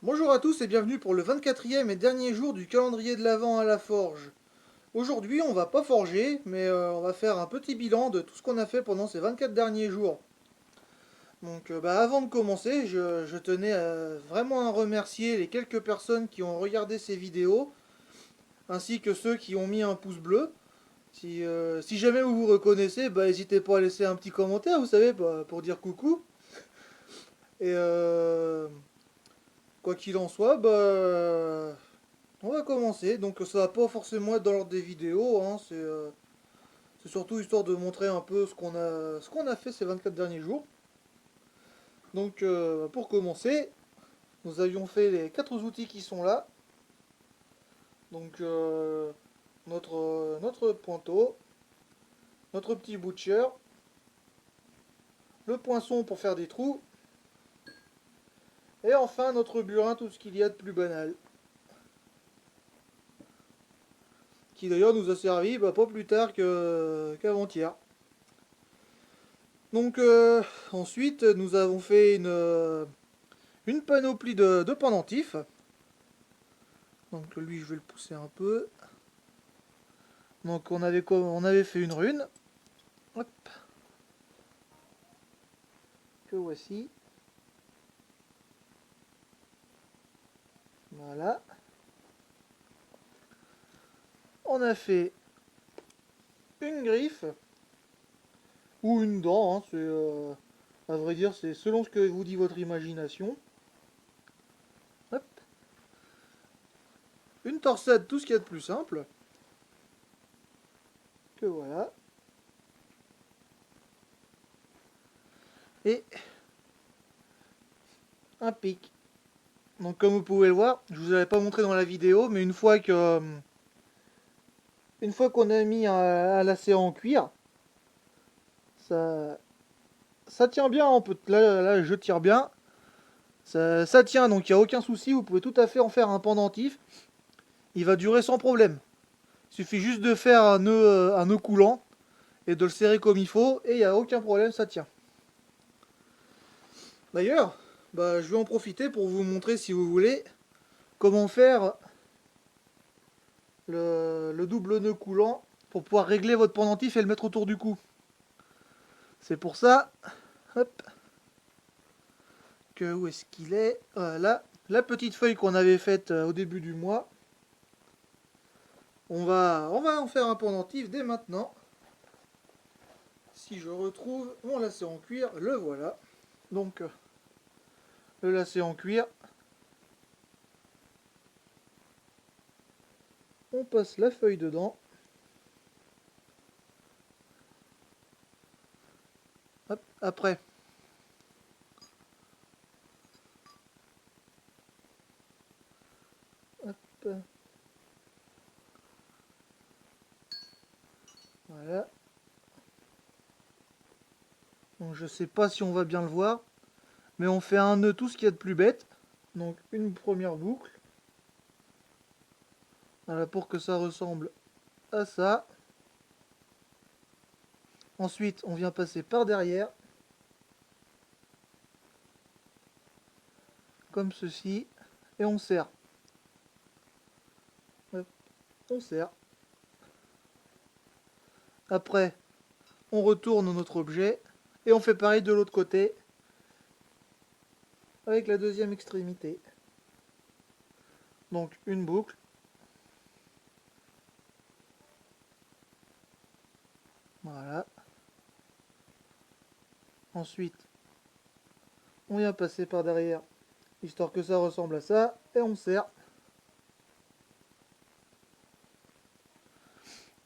Bonjour à tous et bienvenue pour le 24e et dernier jour du calendrier de l'Avent à la forge. Aujourd'hui, on va pas forger, mais on va faire un petit bilan de tout ce qu'on a fait pendant ces 24 derniers jours. Donc, avant de commencer, je tenais vraiment à remercier les quelques personnes qui ont regardé ces vidéos, ainsi que ceux qui ont mis un pouce bleu. Si jamais vous vous reconnaissez, n'hésitez pas à laisser un petit commentaire, vous savez, pour dire coucou. Et quoi qu'il en soit, on va commencer, donc ça va pas forcément être dans l'ordre des vidéos, hein, c'est surtout histoire de montrer un peu ce qu'on a fait ces 24 derniers jours. Donc pour commencer, nous avions fait les 4 outils qui sont là. Donc notre pointeau, notre petit butcher, le poinçon pour faire des trous, et enfin notre burin, tout ce qu'il y a de plus banal. Qui d'ailleurs nous a servi pas plus tard qu'avant-hier. Donc ensuite nous avons fait une panoplie de pendentifs. Donc lui je vais le pousser un peu. Donc on avait fait une rune. Hop, que voici. Voilà. On a fait une griffe ou une dent, hein, à vrai dire c'est selon ce que vous dit votre imagination. Hop. Une torsade, tout ce qu'il y a de plus simple. Que voilà. Et un pic. Donc comme vous pouvez le voir, je vous avais pas montré dans la vidéo, mais une fois qu'on a mis un lacet en cuir, ça, ça tient bien. Là, je tire bien. Ça tient, donc il n'y a aucun souci. Vous pouvez tout à fait en faire un pendentif. Il va durer sans problème. Il suffit juste de faire un nœud coulant et de le serrer comme il faut. Et il n'y a aucun problème, ça tient. D'ailleurs, je vais en profiter pour vous montrer, si vous voulez, comment faire le double nœud coulant pour pouvoir régler votre pendentif et le mettre autour du cou. C'est pour ça, hop, que où est-ce qu'il est, voilà, la petite feuille qu'on avait faite au début du mois. On va en faire un pendentif dès maintenant. Si je retrouve mon lacet en cuir, le voilà. Donc le lacet en cuir, on passe la feuille dedans. Hop, après, hop, voilà. Donc je sais pas si on va bien le voir, mais on fait un nœud tout ce qu'il y a de plus bête. Donc une première boucle. Voilà, pour que ça ressemble à ça. Ensuite, on vient passer par derrière, comme ceci, et on serre. Hop, on serre. Après, on retourne notre objet, et on fait pareil de l'autre côté, avec la deuxième extrémité. Donc une boucle. Voilà. Ensuite, on vient passer par derrière, histoire que ça ressemble à ça, et on serre.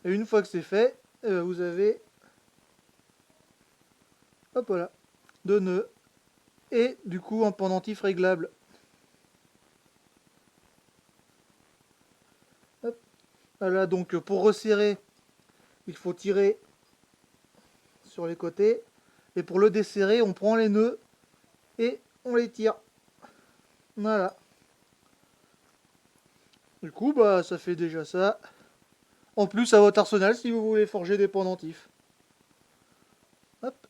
Et une fois que c'est fait, vous avez, hop voilà, deux nœuds, et du coup un pendentif réglable. Hop. Voilà, donc pour resserrer, il faut tirer sur les côtés, et pour le desserrer, on prend les nœuds, et on les tire. Voilà. Du coup, ça fait déjà ça. En plus, à votre arsenal si vous voulez forger des pendentifs. Hop.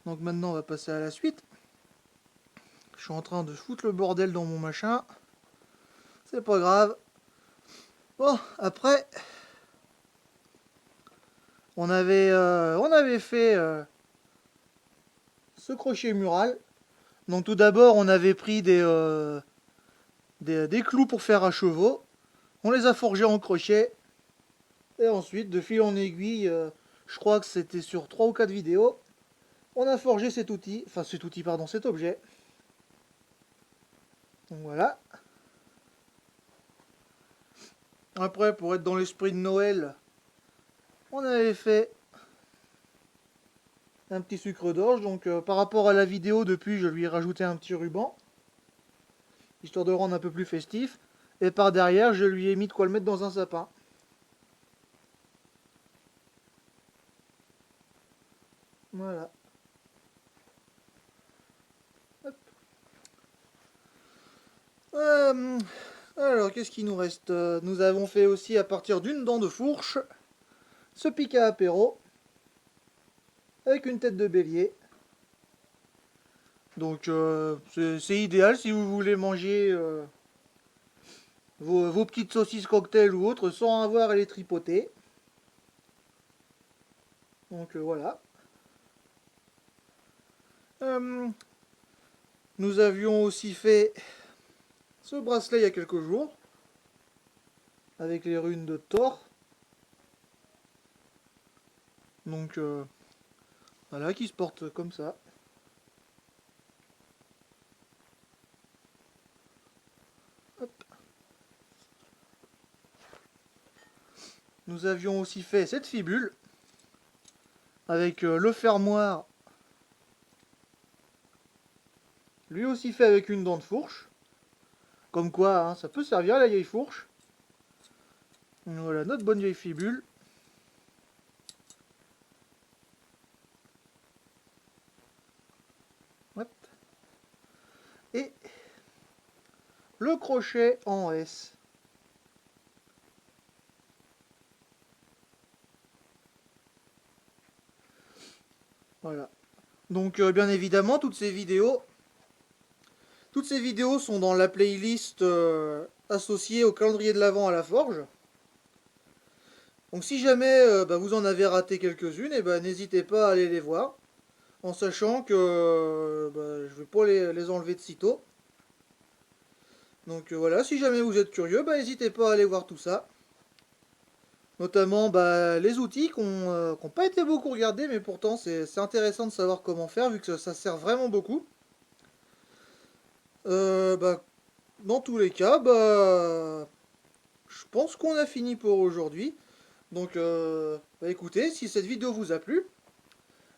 Donc maintenant, on va passer à la suite. Je suis en train de foutre le bordel dans mon machin. C'est pas grave. Bon, après, on avait fait ce crochet mural. Donc tout d'abord, on avait pris des clous pour faire à chevaux. On les a forgés en crochet. Et ensuite, de fil en aiguille, je crois que c'était sur 3 ou 4 vidéos, on a forgé cet outil, enfin cet objet. Donc voilà. Après, pour être dans l'esprit de Noël, on avait fait un petit sucre d'orge. Donc par rapport à la vidéo, depuis, je lui ai rajouté un petit ruban, histoire de le rendre un peu plus festif. Et par derrière, je lui ai mis de quoi le mettre dans un sapin. Voilà. Hop. Alors, qu'est-ce qu'il nous reste? Nous avons fait aussi, à partir d'une dent de fourche, ce pic à apéro, avec une tête de bélier. Donc, c'est idéal si vous voulez manger vos petites saucisses cocktail ou autres sans avoir à les tripoter. Donc, voilà. Euh, Nous avions aussi fait ce bracelet il y a quelques jours, avec les runes de Thor. Donc, voilà, qui se porte comme ça. Hop. Nous avions aussi fait cette fibule, avec le fermoir, lui aussi fait avec une dent de fourche. Comme quoi, hein, ça peut servir la vieille fourche. Voilà, notre bonne vieille fibule. Hop. Et le crochet en S. Voilà. Donc bien évidemment, toutes ces vidéos sont dans la playlist associée au calendrier de l'Avent à la forge. Donc si jamais vous en avez raté quelques-unes, et n'hésitez pas à aller les voir, en sachant que je ne vais pas les enlever de sitôt. Donc voilà, si jamais vous êtes curieux, n'hésitez pas à aller voir tout ça. Notamment les outils qui n'ont pas été beaucoup regardés, mais pourtant c'est intéressant de savoir comment faire, vu que ça sert vraiment beaucoup. Dans tous les cas, je pense qu'on a fini pour aujourd'hui. Donc écoutez, si cette vidéo vous a plu,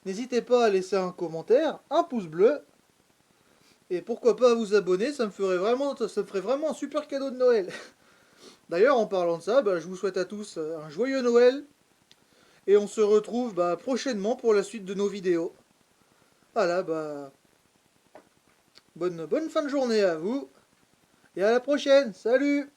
n'hésitez pas à laisser un commentaire, un pouce bleu, et pourquoi pas à vous abonner, ça me ferait vraiment un super cadeau de Noël. D'ailleurs, en parlant de ça, je vous souhaite à tous un joyeux Noël, et on se retrouve prochainement pour la suite de nos vidéos. Voilà, bonne fin de journée à vous, et à la prochaine, salut!